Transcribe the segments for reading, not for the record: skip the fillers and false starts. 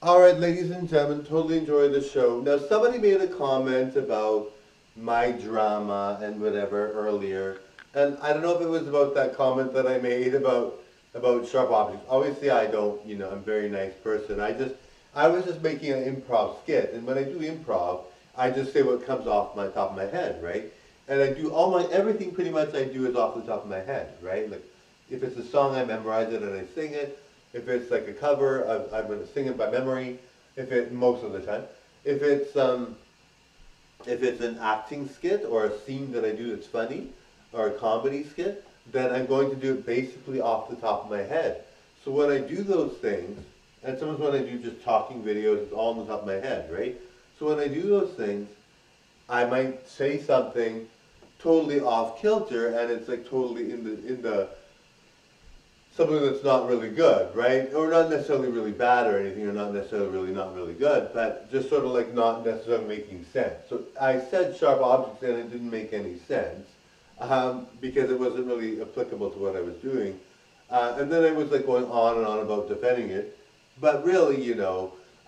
Alright, ladies and gentlemen, totally enjoyed the show. Now, somebody made a comment about my drama and whatever earlier, and I don't know if it was about that comment that I made about sharp objects. Obviously, I don't, I'm a very nice person. I was just making an improv skit, and when I do improv, I just say what comes off my top of my head, right? And I do everything pretty much I do is off the top of my head, right? Like, if it's a song, I memorize it and I sing it. If it's like a cover, I'm going to sing it by memory. Most of the time, if it's um, if it's an acting skit or a scene that I do that's funny, or a comedy skit, then I'm going to do it basically off the top of my head. So when I do those things, and sometimes when I do just talking videos, it's all on the top of my head, right? So when I do those things, I might say something totally off kilter, and it's like totally in the something that's not really good, right? Or not necessarily really bad or anything, or not necessarily really not really good, but just sort of like not necessarily making sense. So I said sharp objects and it didn't make any sense because it wasn't really applicable to what I was doing. And then I was like going on and on about defending it. But really,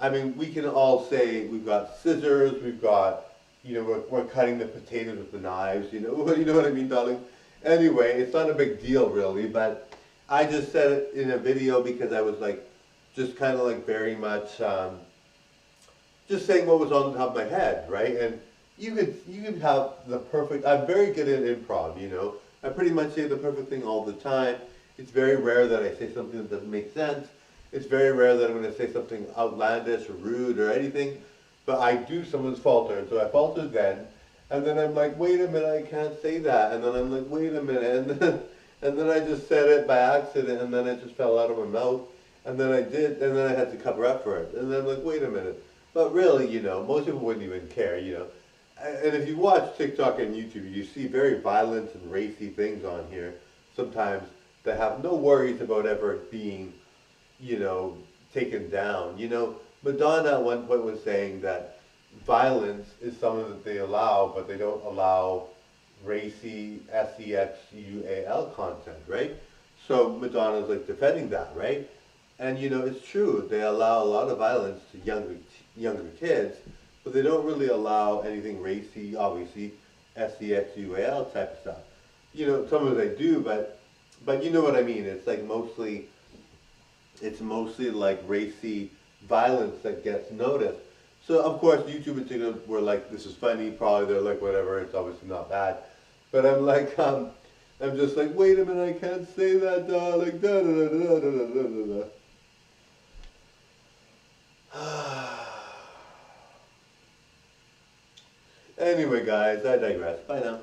I mean, we can all say we've got scissors, we've got, we're cutting the potatoes with the knives, you know what I mean, darling? Anyway, it's not a big deal really, but I just said it in a video because I was like, just kind of like very much, just saying what was on the top of my head, right? And you could have the perfect. I'm very good at improv, I pretty much say the perfect thing all the time. It's very rare that I say something that doesn't make sense. It's very rare that I'm going to say something outlandish or rude or anything. But I do someone's falter, and so I faltered then, and then I'm like, wait a minute, I can't say that, and then I'm like, wait a minute, and then I just said it by accident, and then it just fell out of my mouth, and then I did, and then I had to cover up for it, and then I'm like, wait a minute, but really, most people wouldn't even care, and if you watch TikTok and YouTube, you see very violent and racy things on here sometimes that have no worries about ever being, you know, taken down. Madonna at one point was saying that violence is something that they allow, but they don't allow racy sexual content, right? So Madonna's like defending that, right? And it's true. They allow a lot of violence to younger kids, but they don't really allow anything racy, obviously, sexual type of stuff. Some of they do, but you know what I mean. It's mostly like racy violence that gets noticed. So of course YouTube and TikTok were like, this is funny, probably they're like, whatever, it's obviously not bad. But I'm like, I'm just like, wait a minute, I can't say that, like, da da da da da da da da. Anyway, guys, I digress. Bye now.